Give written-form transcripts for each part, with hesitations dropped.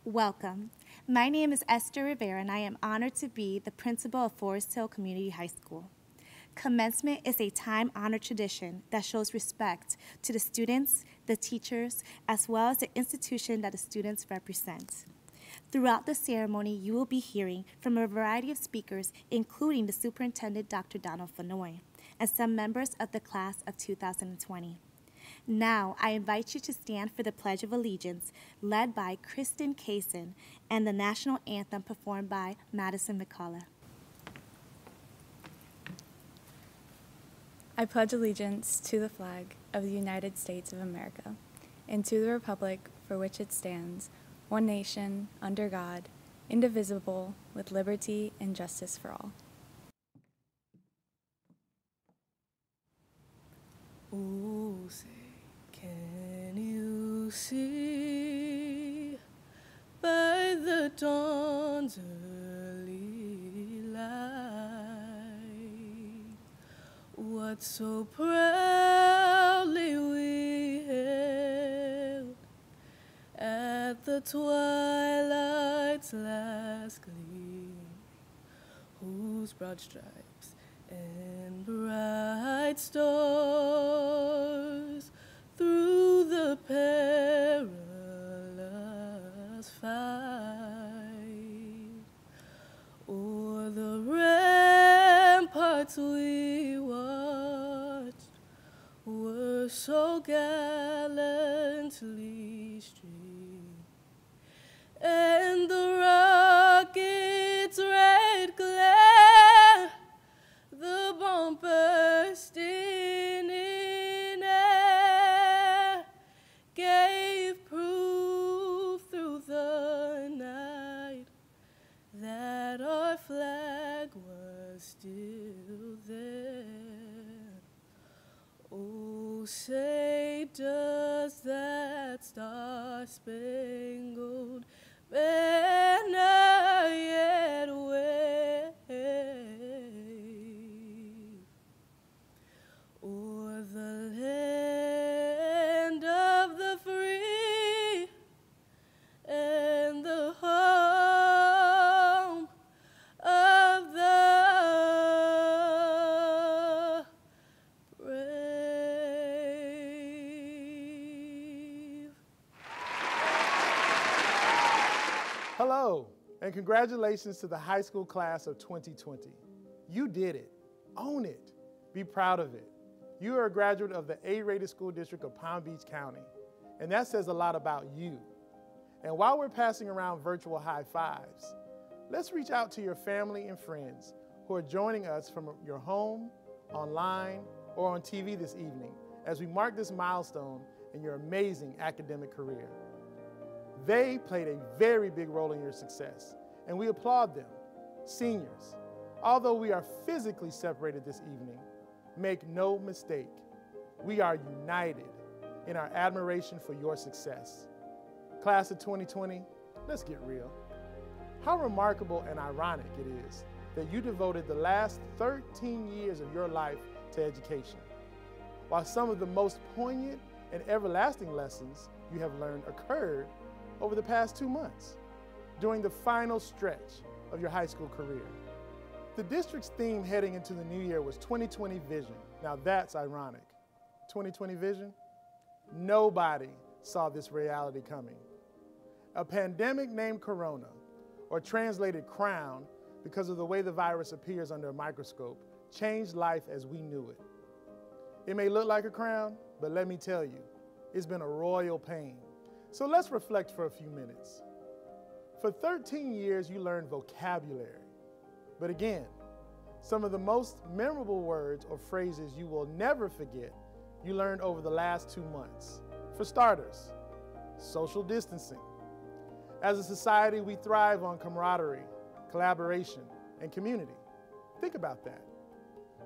Welcome. My name is Esther Rivera, and I am honored to be the principal of Forest Hill Community High School. Commencement is a time-honored tradition that shows respect to the students, the teachers, as well as the institution that the students represent. Throughout the ceremony, you will be hearing from a variety of speakers, including the Superintendent, Dr. Donald Fenoy, and some members of the class of 2020. Now, I invite you to stand for the Pledge of Allegiance, led by Kristen Kaysen, and the national anthem performed by Madison McCullough. I pledge allegiance to the flag of the United States of America, and to the republic for which it stands, one nation, under God, indivisible, with liberty and justice for all. Ooh, say, can you see by the dawn's early light what so proudly we hailed at the twilight's last gleam, whose broad stripes and bright stars through the perilous fight o'er the ramparts we watched were so gallantly streamed, and the rocket's red glare, the bomb bursting in air, gave proof through the night that our flag was still there. Oh, say does that star-spangled banner yet wave o'er the land of the free and the home of the brave. Hello, and congratulations to the high school class of 2020. You did it. Own it. Be proud of it. You are a graduate of the A-rated school district of Palm Beach County, and that says a lot about you. And while we're passing around virtual high fives, let's reach out to your family and friends who are joining us from your home, online, or on TV this evening as we mark this milestone in your amazing academic career. They played a very big role in your success, and we applaud them. Seniors, although we are physically separated this evening, make no mistake, we are united in our admiration for your success. Class of 2020, let's get real. How remarkable and ironic it is that you devoted the last 13 years of your life to education, while some of the most poignant and everlasting lessons you have learned occurred over the past 2 months, during the final stretch of your high school career. The district's theme heading into the new year was 2020 Vision. Now that's ironic. 2020 Vision? Nobody saw this reality coming. A pandemic named Corona, or translated crown because of the way the virus appears under a microscope, changed life as we knew it. It may look like a crown, but let me tell you, it's been a royal pain. So let's reflect for a few minutes. For 13 years, you learned vocabulary. But again, some of the most memorable words or phrases you will never forget, you learned over the last 2 months. For starters, social distancing. As a society, we thrive on camaraderie, collaboration, and community. Think about that.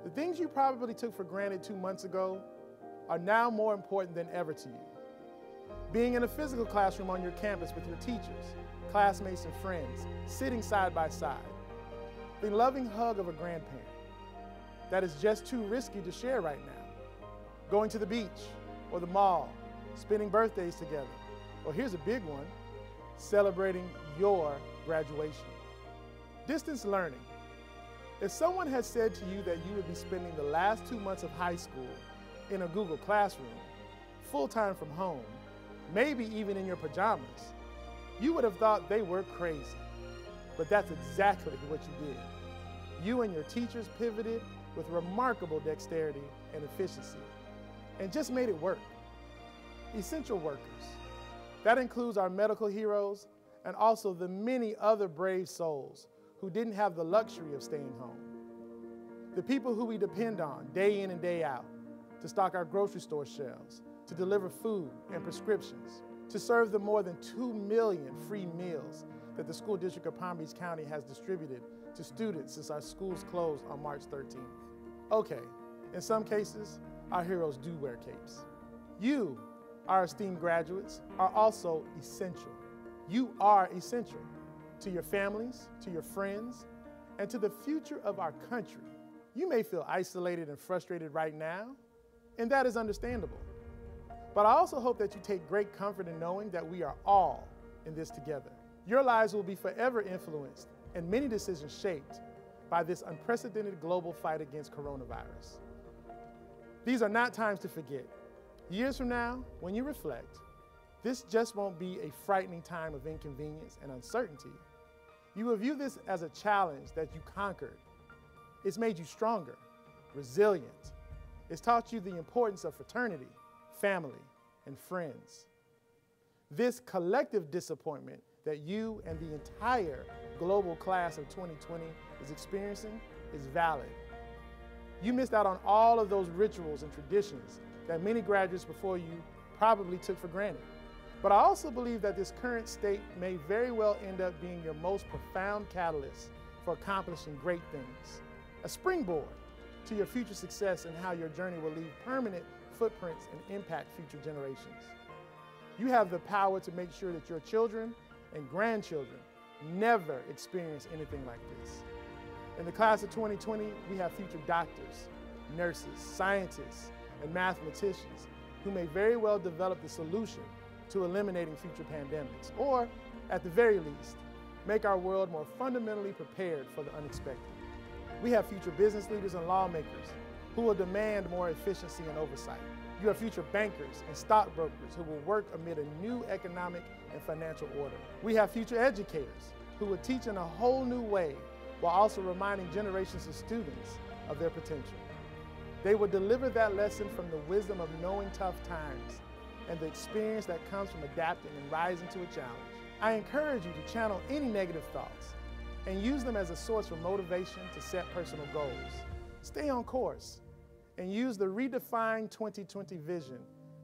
The things you probably took for granted 2 months ago are now more important than ever to you. Being in a physical classroom on your campus with your teachers, classmates, and friends, sitting side by side. The loving hug of a grandparent. That is just too risky to share right now. Going to the beach or the mall, spending birthdays together. Or here's a big one, celebrating your graduation. Distance learning. If someone has said to you that you would be spending the last 2 months of high school in a Google Classroom, full-time from home, maybe even in your pajamas, you would have thought they were crazy. But that's exactly what you did. You and your teachers pivoted with remarkable dexterity and efficiency and just made it work. Essential workers. That includes our medical heroes and also the many other brave souls who didn't have the luxury of staying home. The people who we depend on day in and day out to stock our grocery store shelves, to deliver food and prescriptions, to serve the more than 2 million free meals that the School District of Palm Beach County has distributed to students since our schools closed on March 13th. Okay, in some cases, our heroes do wear capes. You, our esteemed graduates, are also essential. You are essential to your families, to your friends, and to the future of our country. You may feel isolated and frustrated right now, and that is understandable. But I also hope that you take great comfort in knowing that we are all in this together. Your lives will be forever influenced and many decisions shaped by this unprecedented global fight against coronavirus. These are not times to forget. Years from now, when you reflect, this just won't be a frightening time of inconvenience and uncertainty. You will view this as a challenge that you conquered. It's made you stronger, resilient. It's taught you the importance of fraternity, family, and friends. This collective disappointment that you and the entire global class of 2020 is experiencing is valid. You missed out on all of those rituals and traditions that many graduates before you probably took for granted. But I also believe that this current state may very well end up being your most profound catalyst for accomplishing great things. A springboard to your future success and how your journey will leave permanent footprints and impact future generations. You have the power to make sure that your children and grandchildren never experience anything like this. In the class of 2020, we have future doctors, nurses, scientists, and mathematicians who may very well develop the solution to eliminating future pandemics, or at the very least, make our world more fundamentally prepared for the unexpected. We have future business leaders and lawmakers who will demand more efficiency and oversight. You have future bankers and stockbrokers who will work amid a new economic and financial order. We have future educators who will teach in a whole new way while also reminding generations of students of their potential. They will deliver that lesson from the wisdom of knowing tough times and the experience that comes from adapting and rising to a challenge. I encourage you to channel any negative thoughts and use them as a source for motivation to set personal goals. Stay on course and use the redefined 2020 vision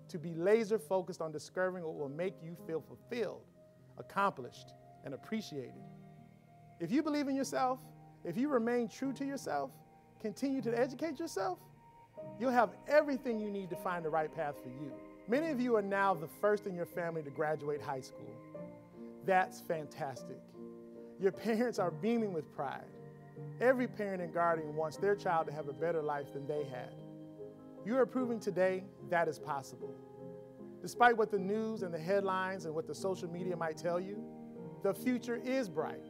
to be laser focused on discovering what will make you feel fulfilled, accomplished, and appreciated. If you believe in yourself, if you remain true to yourself, continue to educate yourself, you'll have everything you need to find the right path for you. Many of you are now the first in your family to graduate high school. That's fantastic. Your parents are beaming with pride. Every parent and guardian wants their child to have a better life than they had. You are proving today that is possible. Despite what the news and the headlines and what the social media might tell you, the future is bright.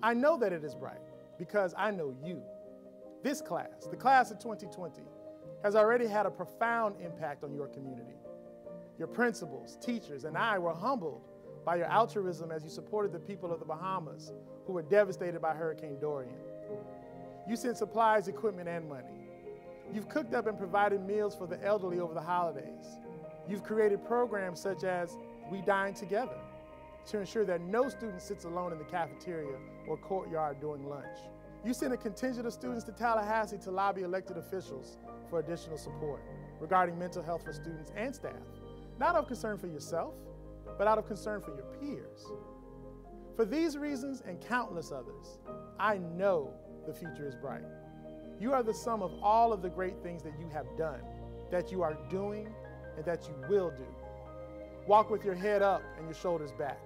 I know that it is bright because I know you. This class, the class of 2020, has already had a profound impact on your community. Your principals, teachers, and I were humbled by your altruism as you supported the people of the Bahamas who were devastated by Hurricane Dorian. You sent supplies, equipment, and money. You've cooked up and provided meals for the elderly over the holidays. You've created programs such as We Dine Together to ensure that no student sits alone in the cafeteria or courtyard during lunch. You sent a contingent of students to Tallahassee to lobby elected officials for additional support regarding mental health for students and staff, not out of concern for yourself, but out of concern for your peers. For these reasons and countless others, I know the future is bright. You are the sum of all of the great things that you have done, that you are doing, and that you will do. Walk with your head up and your shoulders back.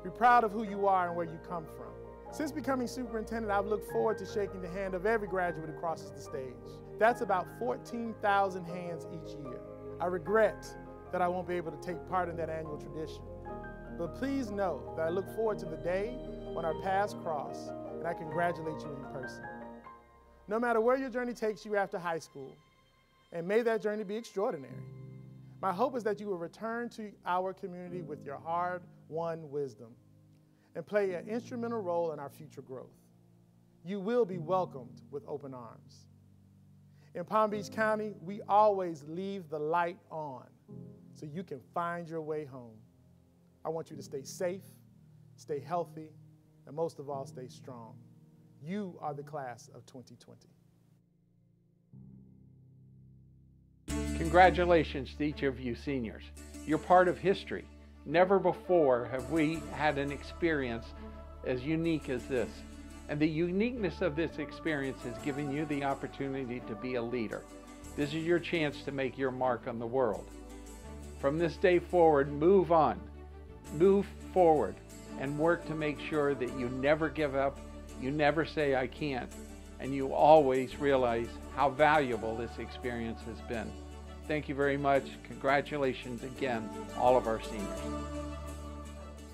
Be proud of who you are and where you come from. Since becoming superintendent, I've looked forward to shaking the hand of every graduate who crosses the stage. That's about 14,000 hands each year. I regret that I won't be able to take part in that annual tradition. But please know that I look forward to the day when our paths cross and I congratulate you in person. No matter where your journey takes you after high school, and may that journey be extraordinary, my hope is that you will return to our community with your hard-won wisdom and play an instrumental role in our future growth. You will be welcomed with open arms. In Palm Beach County, we always leave the light on so you can find your way home. I want you to stay safe, stay healthy, and most of all, stay strong. You are the class of 2020. Congratulations to each of you seniors. You're part of history. Never before have we had an experience as unique as this. And the uniqueness of this experience has given you the opportunity to be a leader. This is your chance to make your mark on the world. From this day forward, move on, move forward, and work to make sure that you never give up, you never say I can't, and you always realize how valuable this experience has been. Thank you very much. Congratulations again, all of our seniors.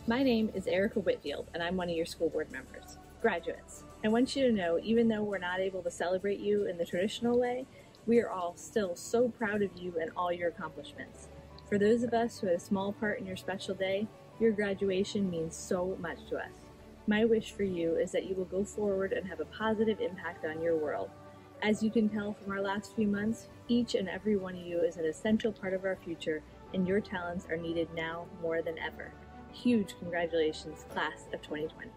My name is Erica Whitfield, and I'm one of your school board members. Graduates, I want you to know, even though we're not able to celebrate you in the traditional way, we are all still so proud of you and all your accomplishments. For those of us who had a small part in your special day, your graduation means so much to us. My wish for you is that you will go forward and have a positive impact on your world. As you can tell from our last few months, each and every one of you is an essential part of our future, and your talents are needed now more than ever. Huge congratulations, class of 2020.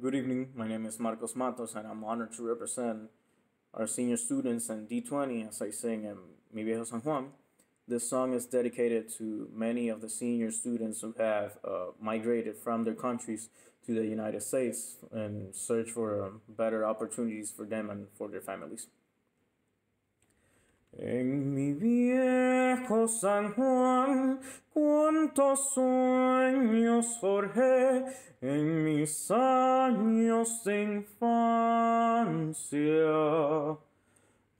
Good evening, my name is Marcos Matos and I'm honored to represent our senior students in D20 as I sing in Mi Viejo San Juan. This song is dedicated to many of the senior students who have migrated from their countries to the United States in search for better opportunities for them and for their families. En mi viejo San Juan, cuántos sueños forjé en mis años de infancia.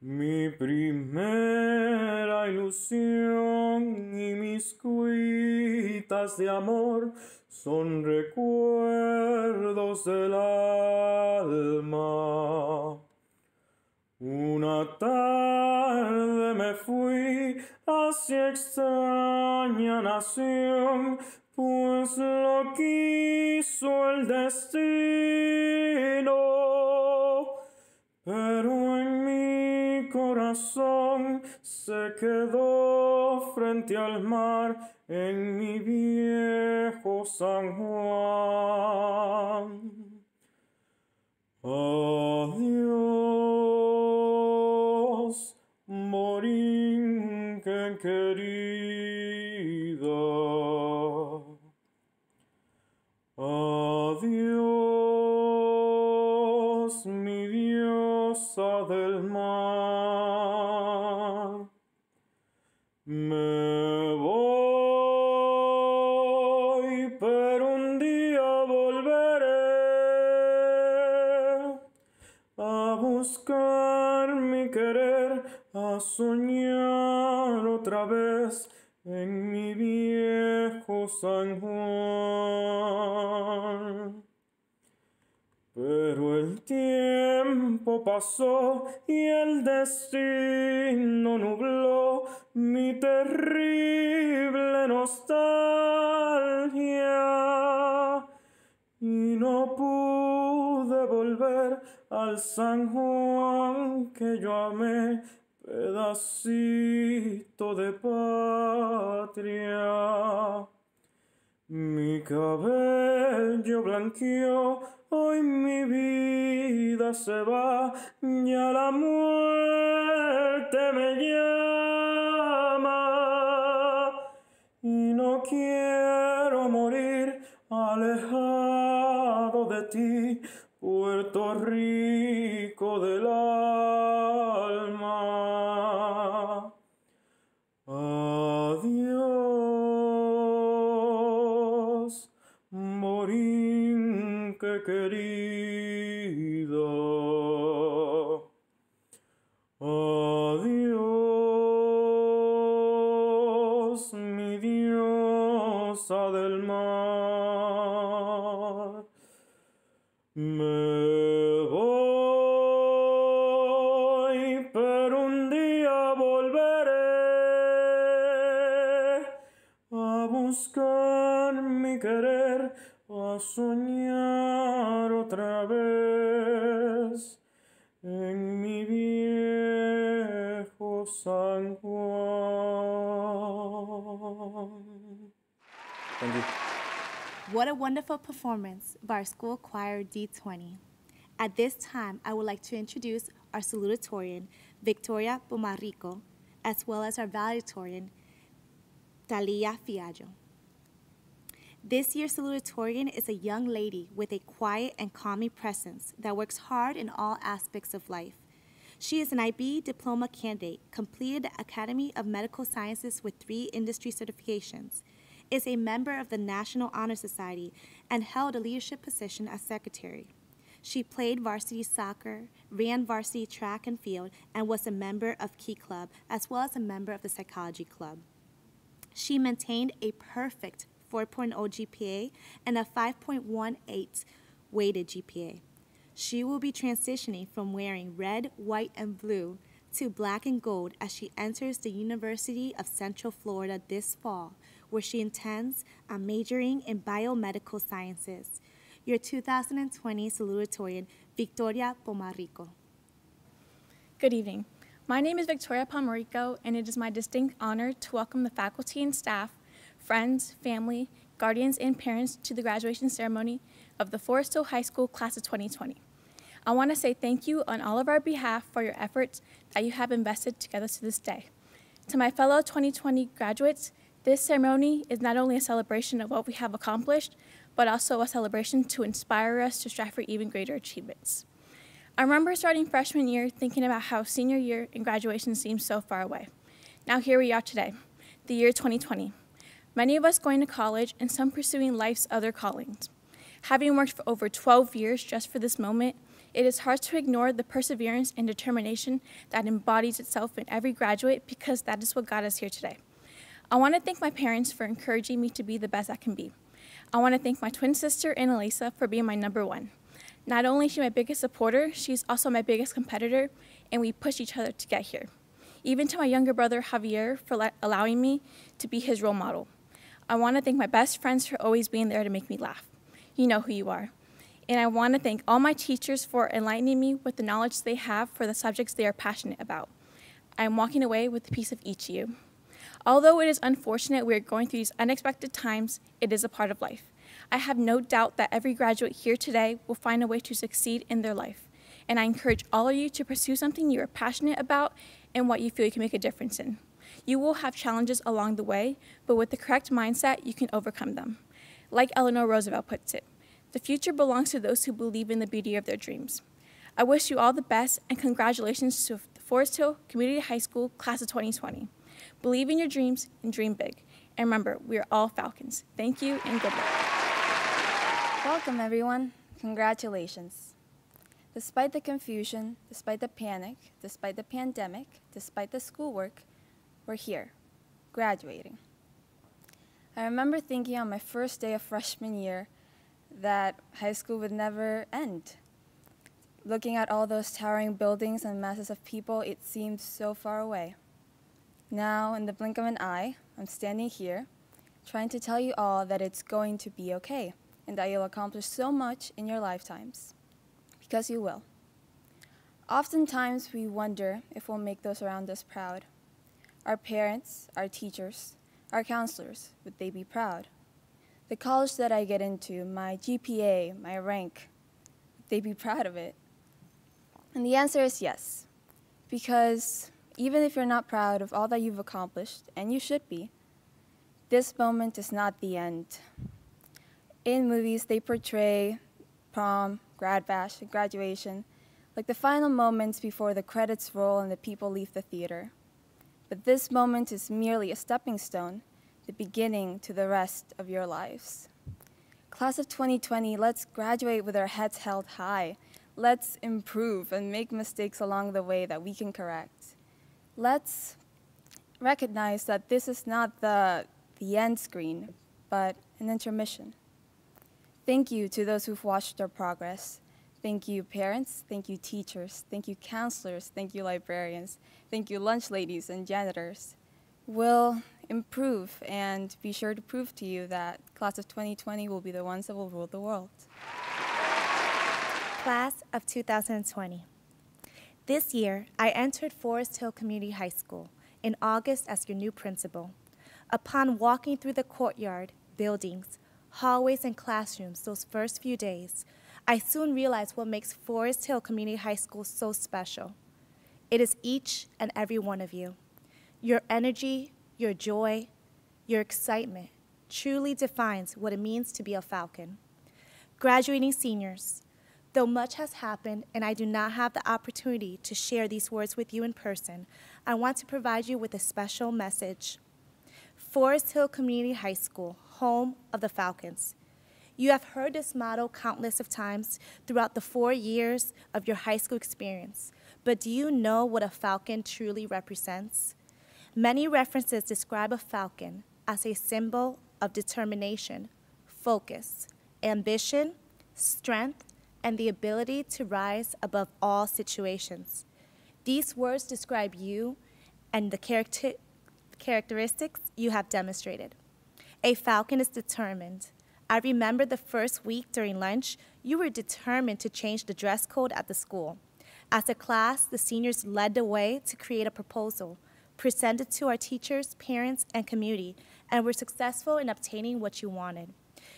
Mi primera ilusión y mis cuitas de amor son recuerdos del alma. Una tarde me fui hacia extraña nación, pues lo quiso el destino. Pero en mi corazón se quedó frente al mar en mi viejo San Juan. Adiós, Borinquen querida. Adiós, mi diosa del mar. Me voy, pero un día volveré a buscar mi querer, a soñar otra vez en mi viejo San Juan. Pero el tiempo pasó y el destino nubló mi terrible nostalgia y no pude volver al San Juan que yo amé, pedacito de patria. Mi cabello blanqueó, hoy mi vida se va, ya la muerte me llama. Y no quiero morir alejado de ti, Puerto Rico del alma. Adiós, Borinque querido. Adiós, mi Dios. hermosa del mar. Me voy, pero un día volveré a buscar mi querer, a soñar otra vez en mi viejo San Juan. Thank you. What a wonderful performance by our school choir D20. At this time, I would like to introduce our salutatorian, Victoria Pomarico, as well as our valedictorian, Talia Fiallo. This year's salutatorian is a young lady with a quiet and calming presence that works hard in all aspects of life. She is an IB diploma candidate, completed the Academy of Medical Sciences with 3 industry certifications, is a member of the National Honor Society, and held a leadership position as secretary. She played varsity soccer, ran varsity track and field, and was a member of Key Club, as well as a member of the Psychology Club. She maintained a perfect 4.0 GPA and a 5.18 weighted GPA. She will be transitioning from wearing red, white, and blue to black and gold as she enters the University of Central Florida this fall, where she intends on majoring in biomedical sciences. Your 2020 salutatorian, Victoria Pomarico. Good evening. My name is Victoria Pomarico, and it is my distinct honor to welcome the faculty and staff, friends, family, guardians, and parents to the graduation ceremony of the Forest Hill High School Class of 2020. I want to say thank you on all of our behalf for your efforts that you have invested together to this day. To my fellow 2020 graduates, this ceremony is not only a celebration of what we have accomplished, but also a celebration to inspire us to strive for even greater achievements. I remember starting freshman year thinking about how senior year and graduation seemed so far away. Now here we are today, the year 2020. Many of us going to college and some pursuing life's other callings. Having worked for over 12 years just for this moment, it is hard to ignore the perseverance and determination that embodies itself in every graduate, because that is what got us here today. I want to thank my parents for encouraging me to be the best I can be. I want to thank my twin sister, Annalisa, for being my number one. Not only is she my biggest supporter, she's also my biggest competitor, and we push each other to get here. Even to my younger brother, Javier, for allowing me to be his role model. I want to thank my best friends for always being there to make me laugh. You know who you are. And I want to thank all my teachers for enlightening me with the knowledge they have for the subjects they are passionate about. I am walking away with a piece of each of you. Although it is unfortunate we are going through these unexpected times, it is a part of life. I have no doubt that every graduate here today will find a way to succeed in their life. And I encourage all of you to pursue something you are passionate about and what you feel you can make a difference in. You will have challenges along the way, but with the correct mindset, you can overcome them. Like Eleanor Roosevelt puts it, the future belongs to those who believe in the beauty of their dreams. I wish you all the best, and congratulations to the Forest Hill Community High School Class of 2020. Believe in your dreams and dream big. And remember, we are all Falcons. Thank you and good luck. Welcome, everyone. Congratulations. Despite the confusion, despite the panic, despite the pandemic, despite the schoolwork, we're here, graduating. I remember thinking on my first day of freshman year that high school would never end. Looking at all those towering buildings and masses of people, it seemed so far away. Now, in the blink of an eye, I'm standing here, trying to tell you all that it's going to be okay, and that you'll accomplish so much in your lifetimes, because you will. Oftentimes, we wonder if we'll make those around us proud. Our parents, our teachers, our counselors, would they be proud? The college that I get into, my GPA, my rank, would they be proud of it? And the answer is yes, because even if you're not proud of all that you've accomplished, and you should be, this moment is not the end. In movies, they portray prom, grad bash, and graduation like the final moments before the credits roll and the people leave the theater. But this moment is merely a stepping stone, the beginning to the rest of your lives. Class of 2020, let's graduate with our heads held high. Let's improve and make mistakes along the way that we can correct. Let's recognize that this is not the end screen, but an intermission. Thank you to those who've watched our progress. Thank you, parents. Thank you, teachers. Thank you, counselors. Thank you, librarians. Thank you, lunch ladies and janitors. We'll improve and be sure to prove to you that class of 2020 will be the ones that will rule the world. Class of 2020. This year, I entered Forest Hill Community High School in August as your new principal. Upon walking through the courtyard, buildings, hallways, and classrooms those first few days, I soon realized what makes Forest Hill Community High School so special. It is each and every one of you. Your energy, your joy, your excitement truly defines what it means to be a Falcon. Graduating seniors, though much has happened and I do not have the opportunity to share these words with you in person, I want to provide you with a special message. Forest Hill Community High School, home of the Falcons. You have heard this motto countless of times throughout the 4 years of your high school experience, but do you know what a Falcon truly represents? Many references describe a Falcon as a symbol of determination, focus, ambition, strength, and the ability to rise above all situations. These words describe you and the characteristics you have demonstrated. A Falcon is determined. I remember the first week during lunch, you were determined to change the dress code at the school. As a class, the seniors led the way to create a proposal, presented to our teachers, parents, and community, and were successful in obtaining what you wanted.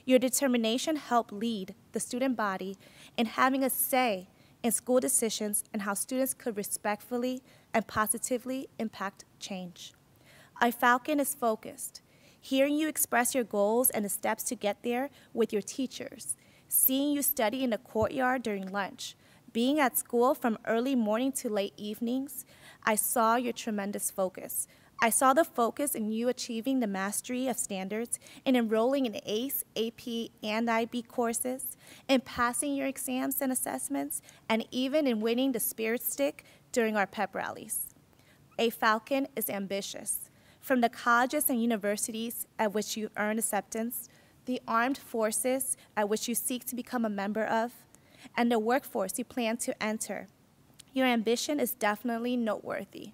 Your determination helped lead the student body in having a say in school decisions and how students could respectfully and positively impact change. A Falcon is focused. Hearing you express your goals and the steps to get there with your teachers, seeing you study in the courtyard during lunch, being at school from early morning to late evenings, I saw your tremendous focus. I saw the focus in you achieving the mastery of standards, in enrolling in ACE, AP, and IB courses, in passing your exams and assessments, and even in winning the Spirit Stick during our pep rallies. A Falcon is ambitious. From the colleges and universities at which you earn acceptance, the armed forces at which you seek to become a member of, and the workforce you plan to enter, your ambition is definitely noteworthy.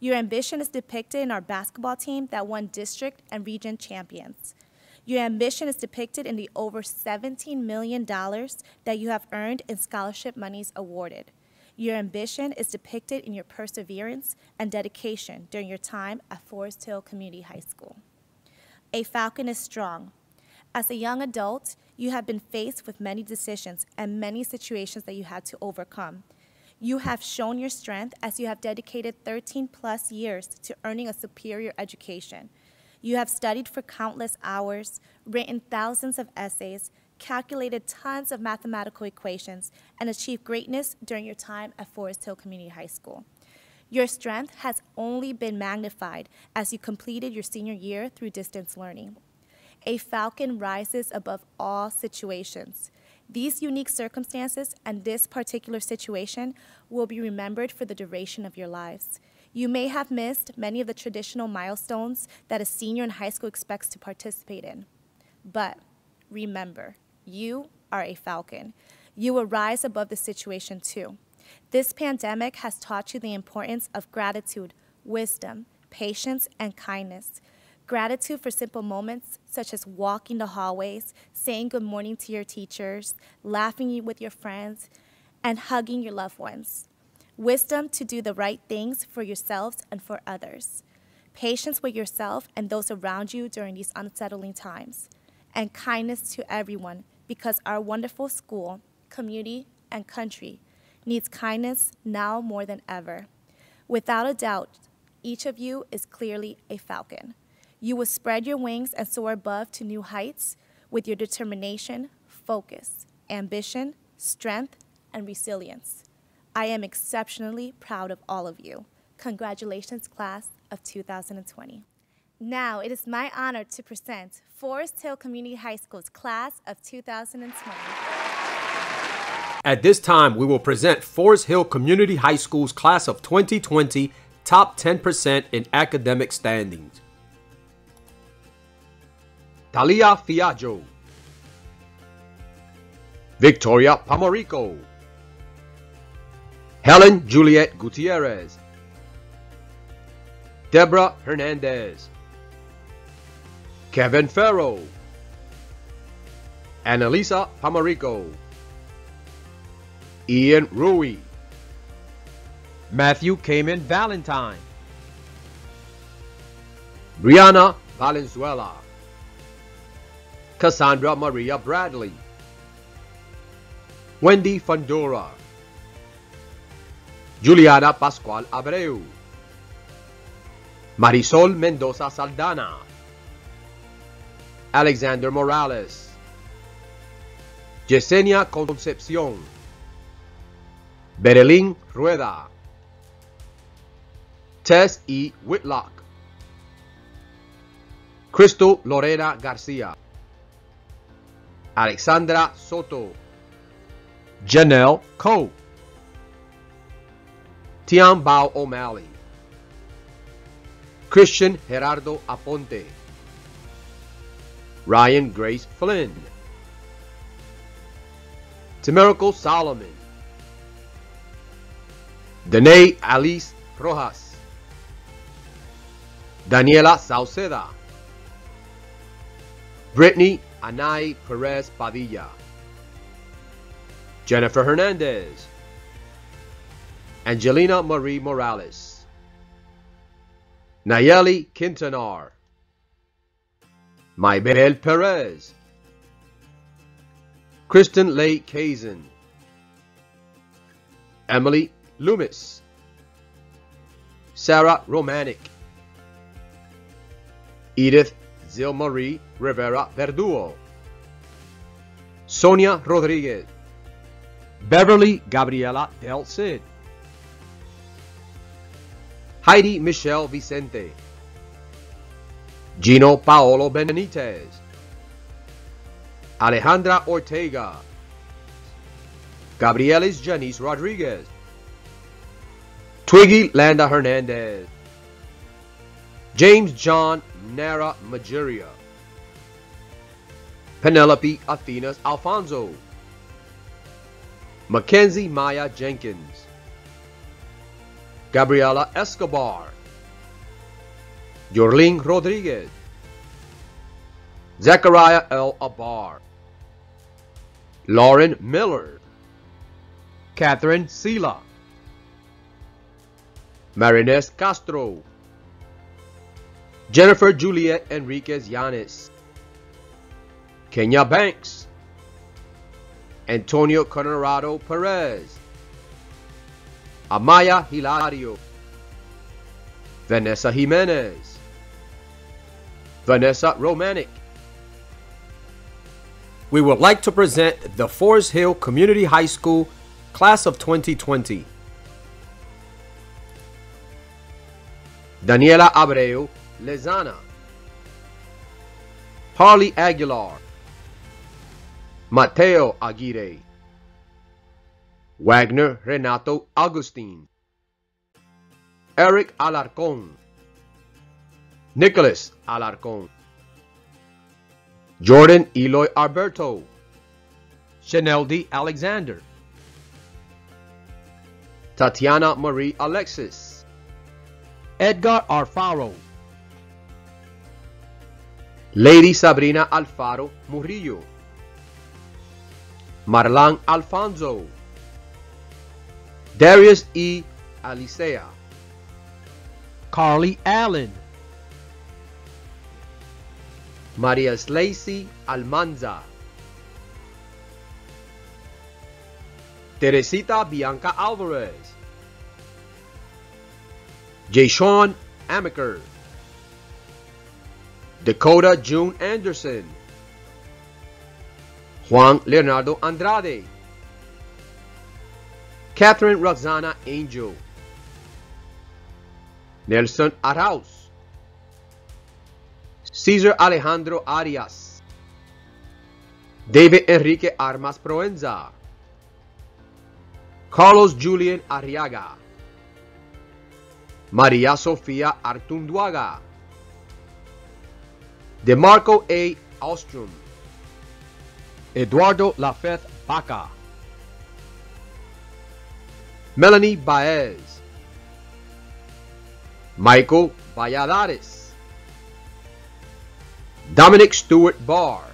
Your ambition is depicted in our basketball team that won district and region champions. Your ambition is depicted in the over $17 million that you have earned in scholarship monies awarded. Your ambition is depicted in your perseverance and dedication during your time at Forest Hill Community High School. A Falcon is strong. As a young adult, you have been faced with many decisions and many situations that you had to overcome. You have shown your strength as you have dedicated 13+ years to earning a superior education. You have studied for countless hours, written thousands of essays, calculated tons of mathematical equations, and achieved greatness during your time at Forest Hill Community High School. Your strength has only been magnified as you completed your senior year through distance learning. A Falcon rises above all situations. These unique circumstances and this particular situation will be remembered for the duration of your lives. You may have missed many of the traditional milestones that a senior in high school expects to participate in. But remember, you are a Falcon. You will rise above the situation too. This pandemic has taught you the importance of gratitude, wisdom, patience, and kindness. Gratitude for simple moments such as walking the hallways, saying good morning to your teachers, laughing with your friends, and hugging your loved ones. Wisdom to do the right things for yourselves and for others. Patience with yourself and those around you during these unsettling times. And kindness to everyone, because our wonderful school, community, and country needs kindness now more than ever. Without a doubt, each of you is clearly a Falcon. You will spread your wings and soar above to new heights with your determination, focus, ambition, strength, and resilience. I am exceptionally proud of all of you. Congratulations, class of 2020. Now, it is my honor to present Forest Hill Community High School's class of 2020. At this time, we will present Forest Hill Community High School's class of 2020 top 10% in academic standings. Talia Fiaggio, Victoria Pamorico, Helen Juliet Gutierrez, Deborah Hernandez, Kevin Farrow, Annalisa Pamarico, Ian Rui, Matthew Cayman Valentine, Brianna Valenzuela, Cassandra Maria Bradley, Wendy Fandora, Juliana Pascual Abreu, Marisol Mendoza Saldana, Alexander Morales, Yesenia Concepción, Berelín Rueda, Tess E. Whitlock, Crystal Lorena Garcia, Alexandra Soto, Janelle Coe, Tian Bao O'Malley, Christian Gerardo Aponte, Ryan Grace Flynn, Timerical Solomon, Danae Alice Rojas, Daniela Sauceda, Brittany Anay Perez Padilla, Jennifer Hernandez, Angelina Marie Morales, Nayeli Quintanar, Maybel Perez, Kristen Leigh Kazan, Emily Loomis, Sarah Romanik, Edith Zilmarie Rivera Verduo, Sonia Rodriguez, Beverly Gabriela Del Cid, Heidi Michelle Vicente, Gino Paolo Benitez, Alejandra Ortega, Gabrielis Janice Rodriguez, Twiggy Landa Hernandez, James John Nara Majuria, Penelope Athenas Alfonso, Mackenzie Maya Jenkins, Gabriela Escobar, Yorling Rodriguez, Zechariah L. Abar, Lauren Miller, Catherine Sila, Marines Castro, Jennifer Juliet Enriquez Yanes, Kenya Banks, Antonio Conorado Perez, Amaya Hilario, Vanessa Jimenez, Vanessa Romanik. We would like to present the Forest Hill Community High School Class of 2020. Daniela Abreu Lezana, Harley Aguilar, Mateo Aguirre, Wagner Renato Agustin, Eric Alarcón, Nicholas Alarcón, Jordan Eloy Alberto, Chanel D. Alexander, Tatiana Marie Alexis, Edgar Alfaro, Lady Sabrina Alfaro Murillo, Marlan Alfonso, Darius E. Alicea, Carly Allen, Maria Slacy Almanza, Teresita Bianca Alvarez, Jayshawn Amaker, Dakota June Anderson, Juan Leonardo Andrade, Catherine Roxana Angel, Nelson Arauz, Cesar Alejandro Arias, David Enrique Armas Proenza, Carlos Julian Arriaga, Maria Sofia Artunduaga, DeMarco A. Ostrom, Eduardo Lafeth Baca, Melanie Baez, Michael Valladares, Dominic Stewart Barr,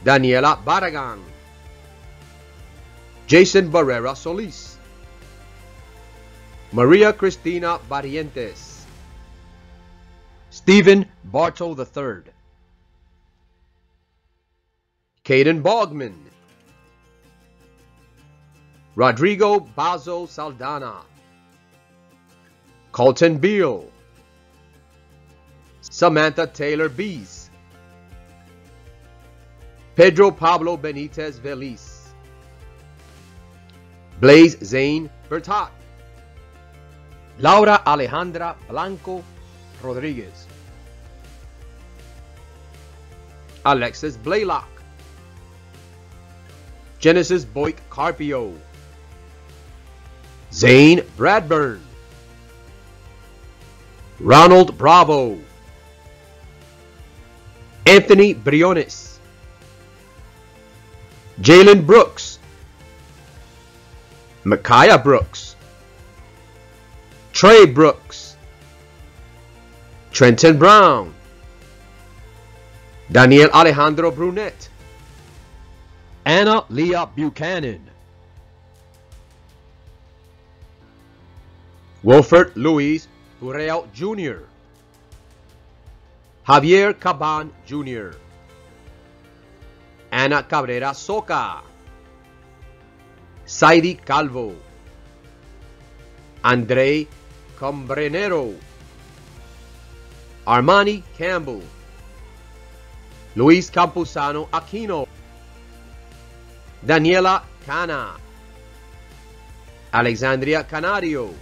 Daniela Barragan, Jason Barrera Solis, Maria Cristina Barrientes, Stephen Bartol III, Caden Bogman, Rodrigo Bazo Saldana, Colton Beal, Samantha Taylor Bees, Pedro Pablo Benitez Velis, Blaze Zane Bertot, Laura Alejandra Blanco Rodriguez, Alexis Blaylock, Genesis Boyk Carpio, Zane Bradburn, Ronald Bravo, Anthony Briones, Jalen Brooks, Micaiah Brooks, Trey Brooks, Trenton Brown, Daniel Alejandro Brunet, Anna Leah Buchanan, Wilford Luis Urreal Jr., Javier Caban Jr., Ana Cabrera Soca, Saidi Calvo, Andre Combrenero, Armani Campbell, Luis Campuzano Aquino, Daniela Cana, Alexandria Canario,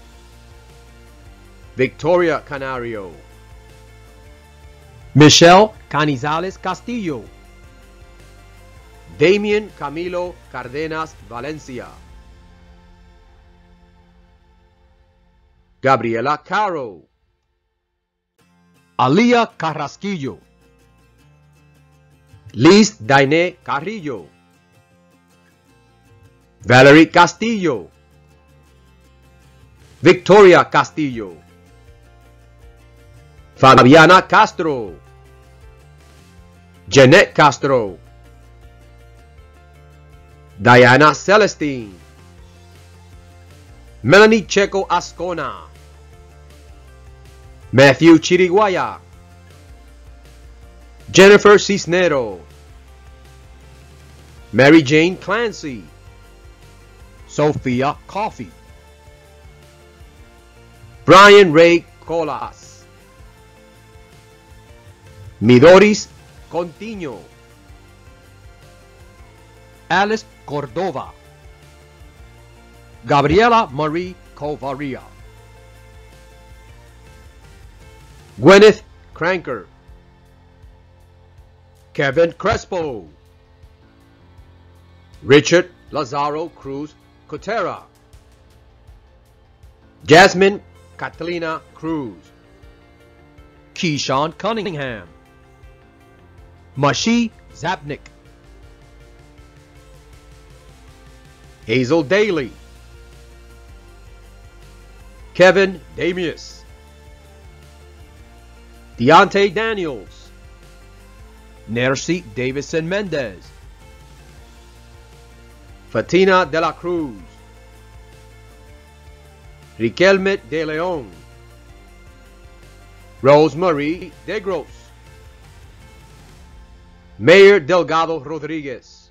Victoria Canario, Michelle Canizales Castillo, Damian Camilo Cardenas Valencia, Gabriela Caro, Alia Carrasquillo, Liz Dainé Carrillo, Valerie Castillo, Victoria Castillo, Fabiana Castro, Jeanette Castro, Diana Celestine, Melanie Checo Ascona, Matthew Chiriguaya, Jennifer Cisnero, Mary Jane Clancy, Sophia Coffey, Brian Ray Colas, Midoris Contino, Alice Cordova, Gabriela Marie Covaria, Gwyneth Cranker, Kevin Crespo, Richard Lazaro Cruz Cotera, Jasmine Catalina Cruz, Keyshawn Cunningham, Mashi Zapnik, Hazel Daly, Kevin Damius, Deontay Daniels, Nercy Davison Mendez, Fatina de la Cruz, Riquelme de Leon, Rosemarie Degros, Mayor Delgado Rodriguez,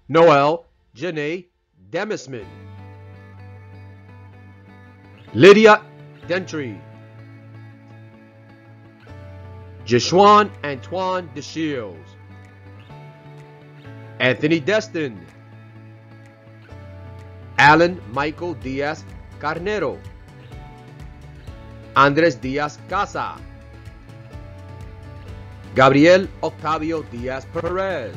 Noel Janae Demisman, Lydia Dentry, Jeshuan Antoine DeShields, Anthony Destin, Alan Michael Diaz Carnero, Andres Diaz Casa, Gabriel Octavio Diaz Perez,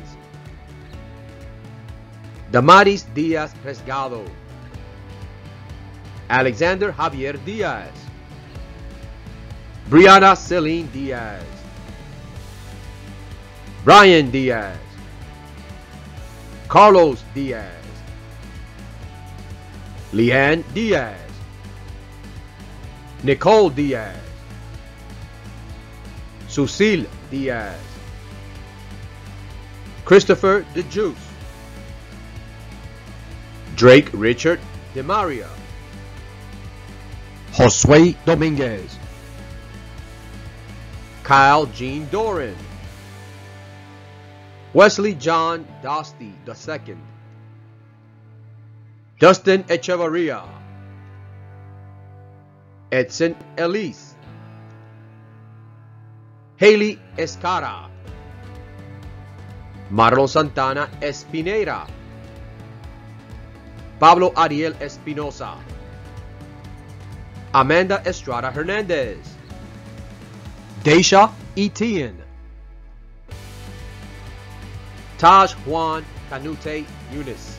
Damaris Diaz Resgado, Alexander Javier Diaz, Brianna Celine Diaz, Brian Diaz, Carlos Diaz, Leanne Diaz, Nicole Diaz, Susil Diaz, Christopher DeJuice, Drake Richard DeMaria, Josue Dominguez, Kyle Jean Doran, Wesley John Dosty II, Dustin Echevarria, Edson Elise, Haley Escara, Marlon Santana Espinera, Pablo Ariel Espinosa, Amanda Estrada Hernandez, Daisha Etienne, Taj Juan Canute Yunis,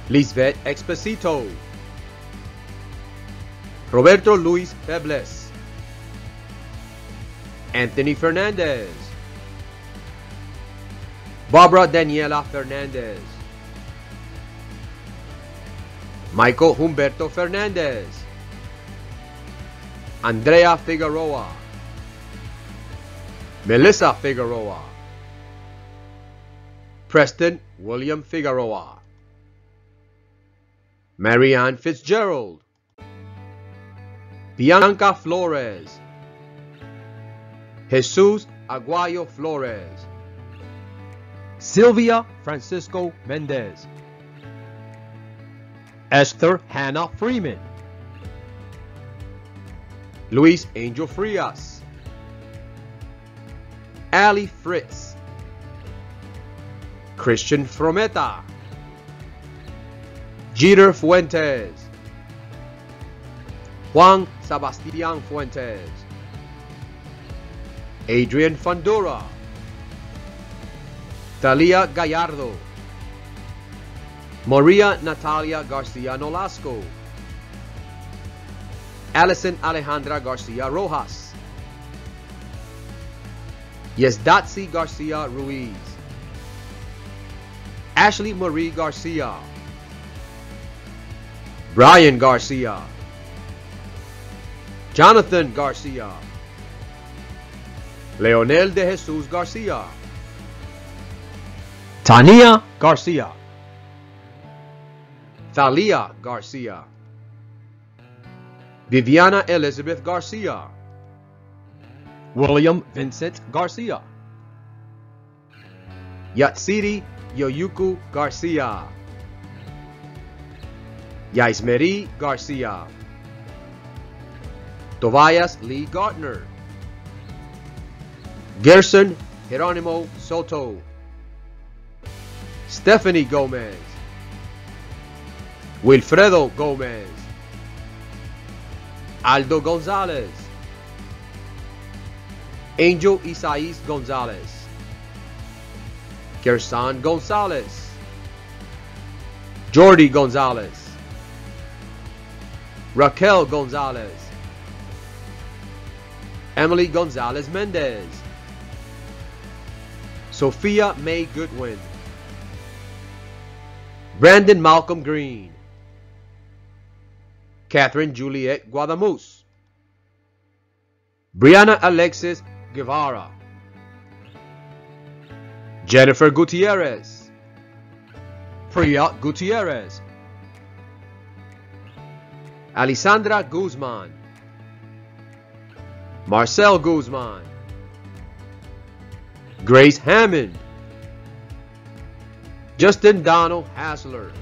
Lisbeth Exposito, Roberto Luis Febles, Anthony Fernandez, Barbara Daniela Fernandez, Michael Humberto Fernandez, Andrea Figueroa, Melissa Figueroa, Preston William Figueroa, Marianne Fitzgerald, Bianca Flores, Jesus Aguayo Flores, Sylvia Francisco Mendez, Esther Hannah Freeman, Luis Angel Frias, Ali Fritz, Christian Frometa, Jeter Fuentes, Juan Sebastian Fuentes, Adrian Fandura, Thalia Gallardo, Maria Natalia Garcia Nolasco, Alison Alejandra Garcia Rojas, Yesdatsi Garcia Ruiz, Ashley Marie Garcia, Brian Garcia, Jonathan Garcia, Leonel de Jesus Garcia, Tania Garcia, Thalia Garcia, Viviana Elizabeth Garcia, William Vincent Garcia, Yatsiri Yoyuku Garcia, Yaismeri Garcia, Tobias Lee Gartner, Gerson Geronimo Soto, Stephanie Gomez, Wilfredo Gomez, Aldo Gonzalez, Angel Isais Gonzalez, Gerson Gonzalez, Jordi Gonzalez, Raquel Gonzalez, Emily Gonzalez Mendez, Sophia May Goodwin, Brandon Malcolm Green, Catherine Juliet Guadamus, Brianna Alexis Guevara, Jennifer Gutierrez, Priya Gutierrez, Alessandra Guzman, Marcel Guzman, Grace Hammond, Justin Donald Hassler,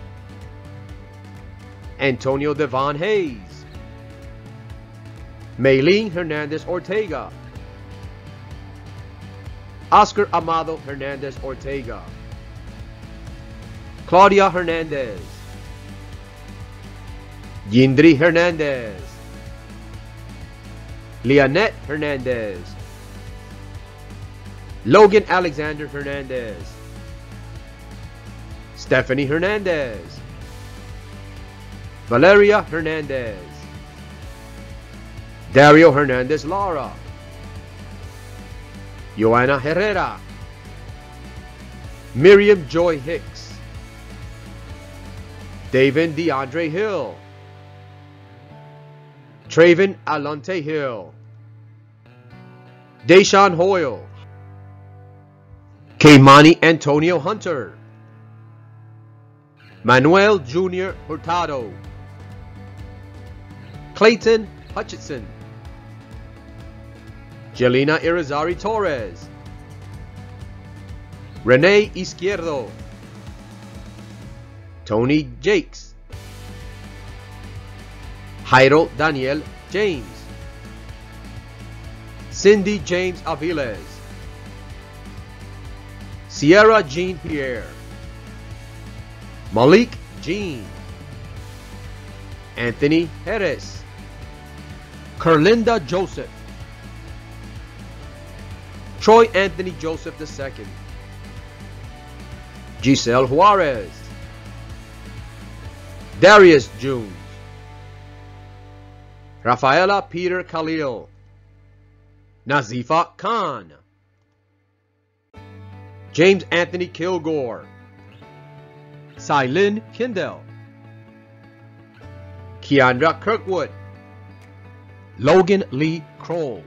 Antonio Devon Hayes, Maylene Hernandez Ortega, Oscar Amado Hernandez Ortega, Claudia Hernandez, Yindri Hernandez, Leonette Hernandez, Logan Alexander Hernandez, Stephanie Hernandez, Valeria Hernandez, Dario Hernandez Lara, Joanna Herrera, Miriam Joy Hicks, David DeAndre Hill, Traven Alonte Hill, Deshaun Hoyle, Kaimani Antonio Hunter, Manuel Jr. Hurtado, Clayton Hutchinson, Jelena Irizarry Torres, Renee Izquierdo, Tony Jakes, Jairo Daniel James, Cindy James Aviles, Sierra Jean Pierre, Malik Jean, Anthony Jerez, Kerlinda Joseph, Troy Anthony Joseph II, Giselle Juarez, Darius Jones, Rafaela Peter Khalil, Nazifa Khan, James Anthony Kilgore, Cylin Kindell, Keandra Kirkwood, Logan Lee Kroll,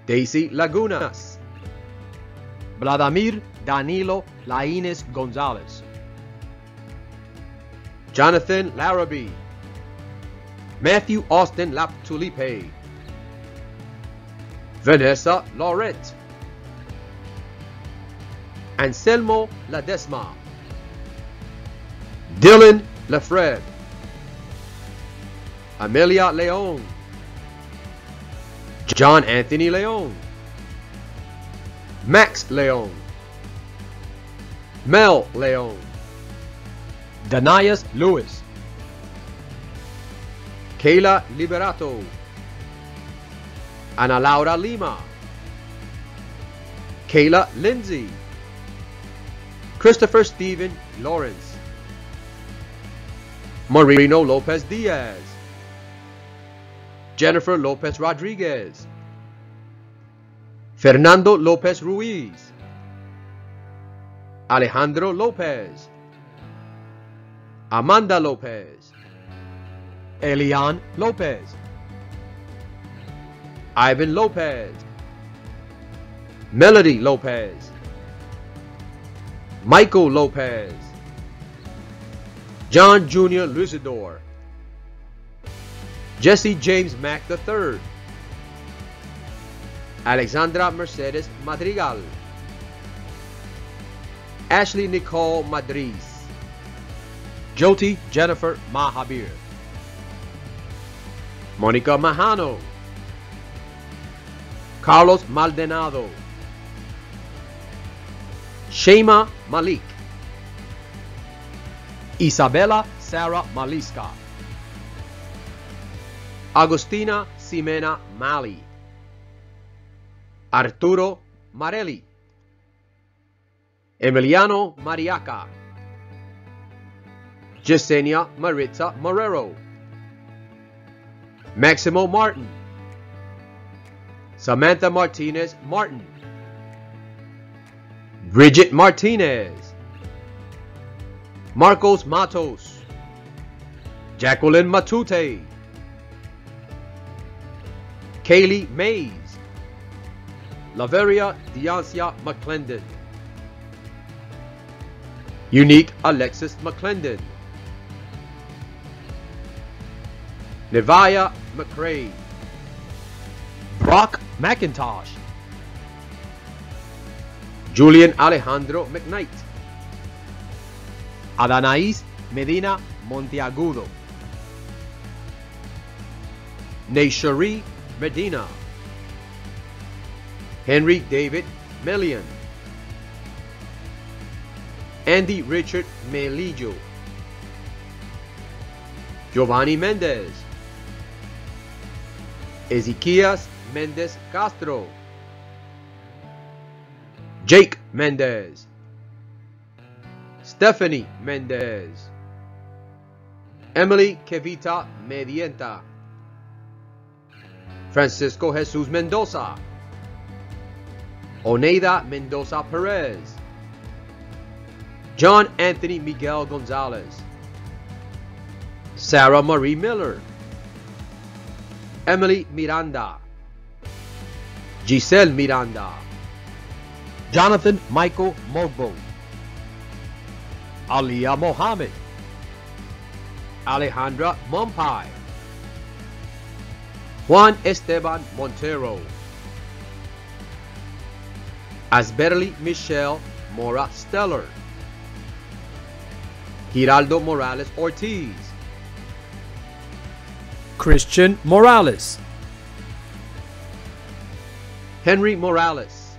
Daisy Lagunas, Vladimir Danilo Lainez Gonzalez, Jonathan Larrabee, Matthew Austin Laptulipe, Vanessa Laurette, Anselmo Ladesma, Dylan Lefred, Amelia Leon, John Anthony Leon, Max Leon, Mel Leon, Danias Lewis, Kayla Liberato, Ana Laura Lima, Kayla Lindsay, Christopher Stephen Lawrence, Marino Lopez Diaz, Jennifer Lopez Rodriguez, Fernando Lopez Ruiz, Alejandro Lopez, Amanda Lopez, Elian Lopez, Ivan Lopez, Melody Lopez, Michael Lopez, John Jr. Lucidor, Jesse James Mack III, Alexandra Mercedes Madrigal, Ashley Nicole Madriz, Jyoti Jennifer Mahabir, Monica Mahano, Carlos Maldonado, Shema Malik, Isabella Sarah Maliska, Agustina Ximena Mali, Arturo Marelli, Emiliano Mariaca, Yesenia Maritza Marrero, Maximo Martin, Samantha Martinez Martin, Bridget Martinez, Marcos Matos, Jacqueline Matute, Kaylee Mays, Laveria Diancia McClendon, Unique Alexis McClendon, Nevia McCrae, Brock McIntosh, Julian Alejandro McKnight, Adanais Medina Monteagudo, Neshari Medina, Henry David Melian, Andy Richard Melillo, Giovanni Mendez, Ezequias Mendez Castro, Jake Mendez, Stephanie Mendez, Emily Kevita Medienta, Francisco Jesus Mendoza, Oneida Mendoza Perez, John Anthony Miguel Gonzalez, Sarah Marie Miller, Emily Miranda, Giselle Miranda, Jonathan Michael Mogbo, Aliyah Mohammed, Alejandra Mompai, Juan Esteban Montero, Asberly Michelle Mora Steller, Giraldo Morales Ortiz, Christian Morales, Henry Morales,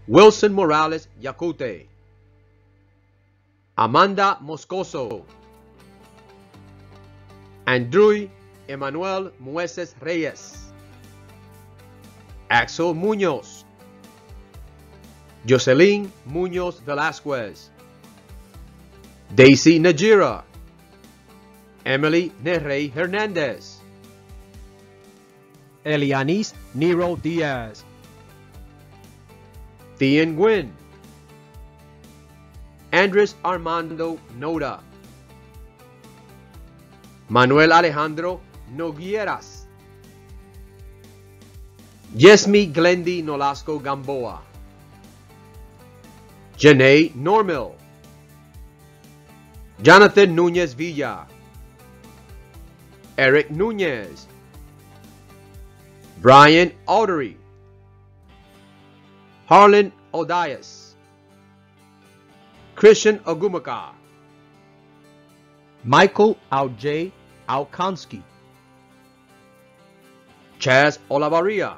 Wilson Morales Yacute, Amanda Moscoso, Andrew Emmanuel Mueces Reyes, Axel Munoz, Jocelyn Munoz Velasquez, Daisy Najira, Emily Nerey Hernandez, Elianis Nero Diaz, Thean Gwynn, Andres Armando Noda, Manuel Alejandro Nogueras, Yesmi Glendy Nolasco Gamboa, Janae Normil, Jonathan Nunez Villa, Eric Nunez, Brian Audery, Harlan Odias, Christian Ogumaka, Michael Aljay Alkonski, Chaz Olavarria,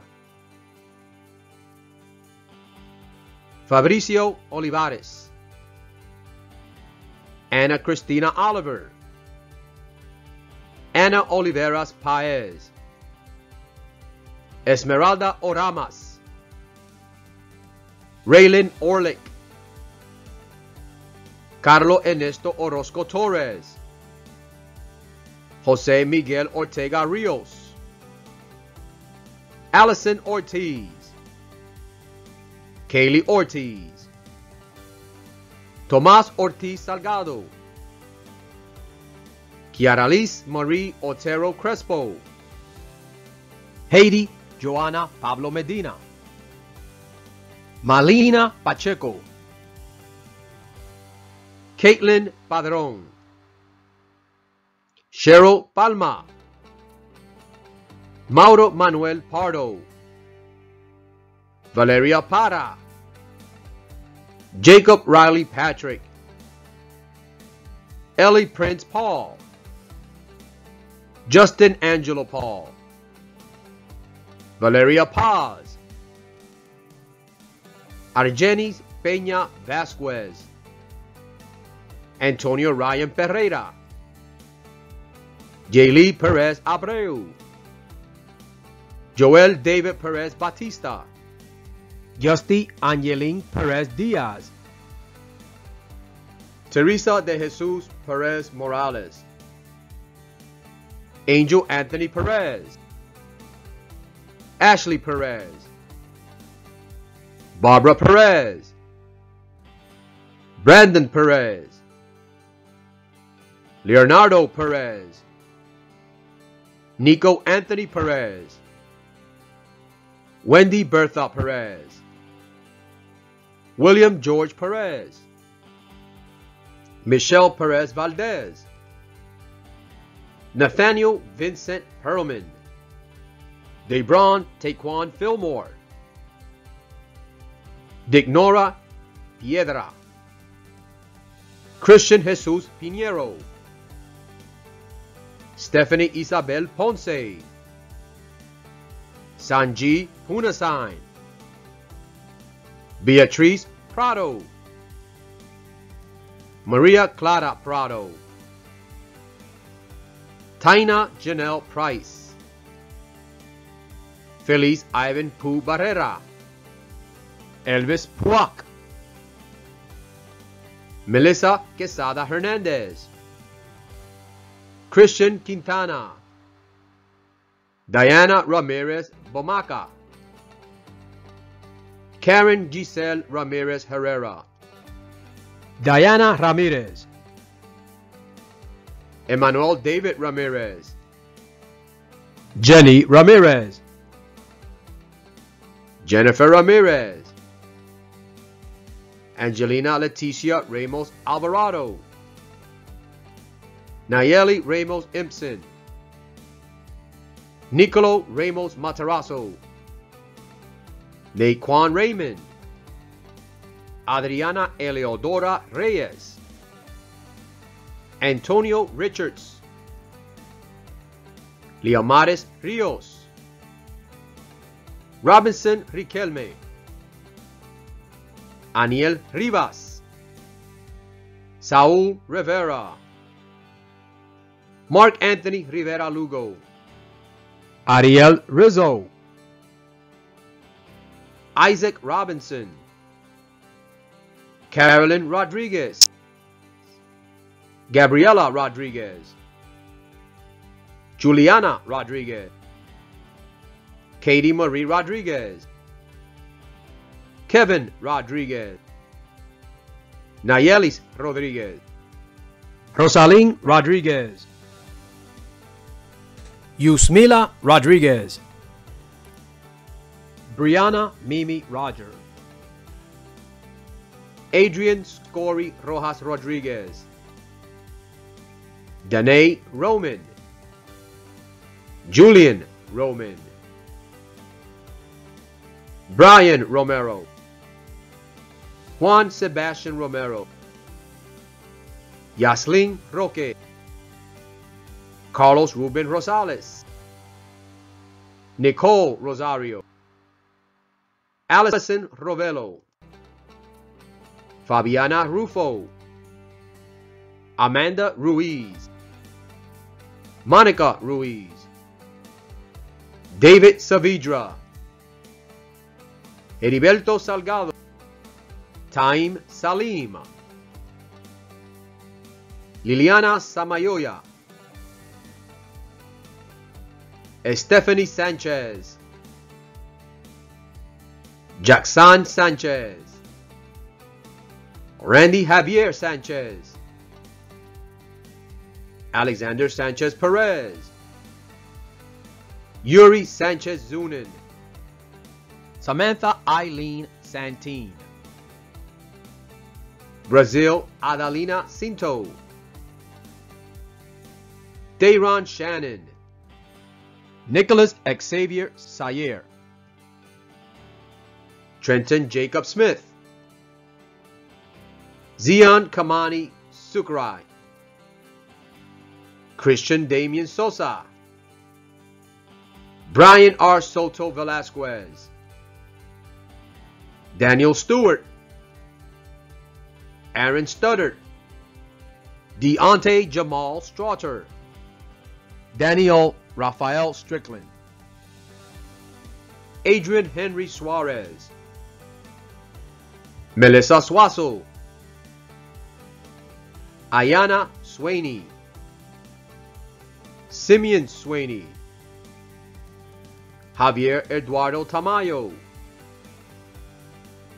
Fabricio Olivares, Ana Cristina Oliver, Ana Oliveras Paez, Esmeralda Oramas, Raylin Orlick, Carlo Ernesto Orozco Torres, Jose Miguel Ortega Rios, Allison Ortiz, Kaylee Ortiz, Tomás Ortiz Salgado, Kiaraliz Marie Otero Crespo, Haiti Joanna Pablo Medina, Malina Pacheco, Caitlin Padron, Cheryl Palma, Mauro Manuel Pardo, Valeria Para, Jacob Riley Patrick, Ellie Prince Paul, Justin Angelo Paul, Valeria Paz, Argenis Peña Vasquez, Antonio Ryan Pereira, Jaylee Perez Abreu, Joel David Perez Batista, Justy Angelin Perez Diaz, Teresa de Jesus Perez Morales, Angel Anthony Perez, Ashley Perez, Barbara Perez, Brandon Perez, Leonardo Perez, Nico Anthony Perez, Wendy Bertha Perez, William George Perez, Michelle Perez Valdez, Nathaniel Vincent Perlman, Debron Taquan Fillmore, Dignora Piedra, Christian Jesus Pinheiro, Stephanie Isabel Ponce, Sanji Punasign, Beatriz Prado, Maria Clara Prado, Taina Janelle Price, Feliz Ivan Poo Barrera, Elvis Puak, Melissa Quesada Hernandez, Christian Quintana, Diana Ramirez Bomaca, Karen Giselle Ramirez Herrera, Diana Ramirez, Emmanuel David Ramirez, Jenny Ramirez, Jennifer Ramirez, Angelina Leticia Ramos Alvarado, Nayeli Ramos Impson, Nicolo Ramos Matarazzo, Naquan Raymond, Adriana Eleodora Reyes, Antonio Richards, Leomares Rios, Robinson Riquelme, Aniel Rivas, Saul Rivera, Mark Anthony Rivera Lugo, Ariel Rizzo, Isaac Robinson, Carolyn Rodriguez, Gabriela Rodriguez, Juliana Rodriguez, Katie Marie Rodriguez, Kevin Rodriguez, Nayelis Rodriguez, Rosalyn Rodriguez, Yusmila Rodriguez, Brianna Mimi Roger, Adrian Scory Rojas Rodriguez, Danae Roman, Julian Roman, Brian Romero, Juan Sebastian Romero, Yaslin Roque, Carlos Ruben Rosales, Nicole Rosario, Alison Rovello, Fabiana Rufo, Amanda Ruiz, Monica Ruiz, David Saavedra, Heriberto Salgado, Taim Salim, Liliana Samayoya, Stephanie Sanchez, Jackson Sanchez, Randy Javier Sanchez, Alexander Sanchez Perez, Yuri Sanchez Zunin, Samantha Eileen Santine, Brazil Adalina Cinto, Dayron Shannon, Nicholas Xavier Sayer, Trenton Jacob Smith, Zion Kamani Sukrai, Christian Damian Sosa, Brian R. Soto Velasquez, Daniel Stewart, Aaron Studdard, Deontay Jamal Straughter, Daniel Rafael Strickland, Adrian Henry Suarez, Melissa Suazo, Ayana Swaney, Simeon Swaney, Javier Eduardo Tamayo,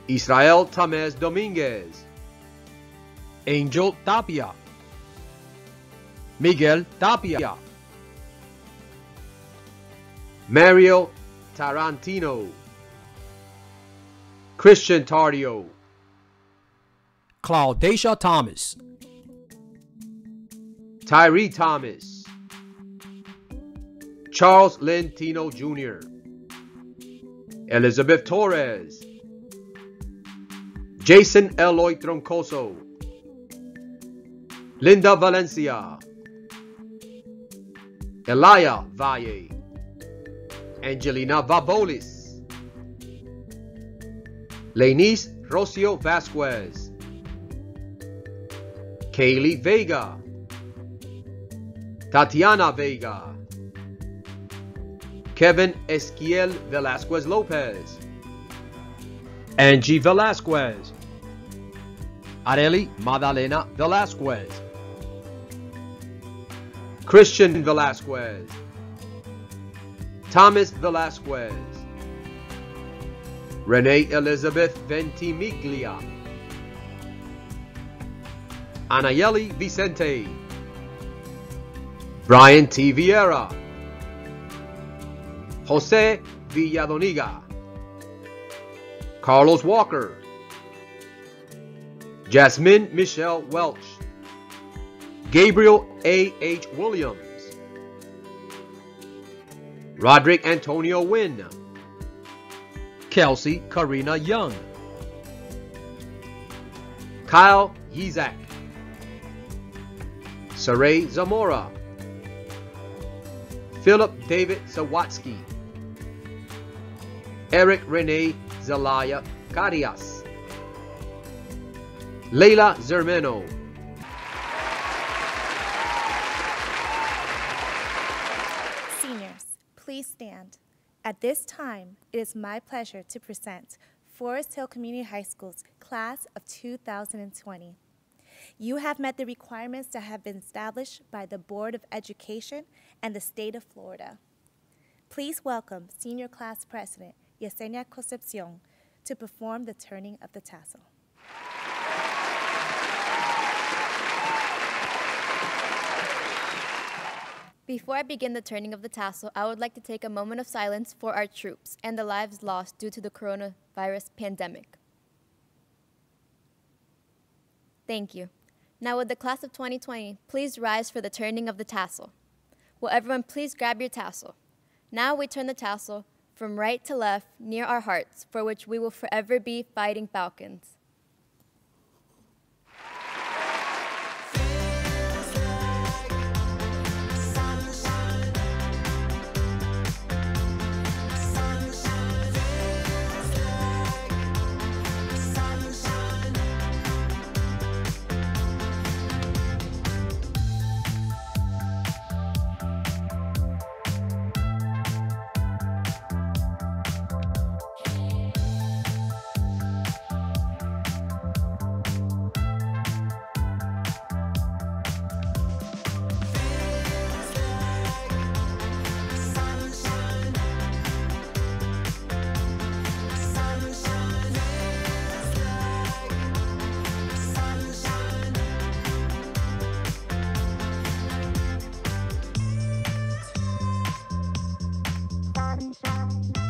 Israel Tamez Dominguez, Angel Tapia, Miguel Tapia, Mario Tarantino, Christian Tardio, Claudacia Thomas, Tyree Thomas, Charles Lentino Jr., Elizabeth Torres, Jason Eloy Troncoso, Linda Valencia, Elia Valle, Angelina Vabolis, Lenice Rocio Vasquez, Kaylee Vega, Tatiana Vega, Kevin Esquiel Velasquez Lopez, Angie Velasquez, Areli Madalena Velasquez, Christian Velasquez, Thomas Velasquez, Renee Elizabeth Ventimiglia, Anayeli Vicente, Brian T. Vieira, Jose Villadoniga, Carlos Walker, Jasmine Michelle Welch, Gabriel A. H. Williams, Roderick Antonio Wynn, Kelsey Karina Young, Kyle Yizak, Saray Zamora, Philip David Sawatsky, Eric Rene Zelaya Carias, Leila Zermeno, Seniors, please stand. At this time, it is my pleasure to present Forest Hill Community High School's class of 2020. You have met the requirements that have been established by the Board of Education and the state of Florida. Please welcome Senior Class President Yesenia Concepcion to perform the turning of the tassel. Before I begin the turning of the tassel, I would like to take a moment of silence for our troops and the lives lost due to the coronavirus pandemic. Thank you. Now would the class of 2020 please rise for the turning of the tassel? Will everyone please grab your tassel? Now we turn the tassel from right to left near our hearts, for which we will forever be fighting falcons. Sunshine.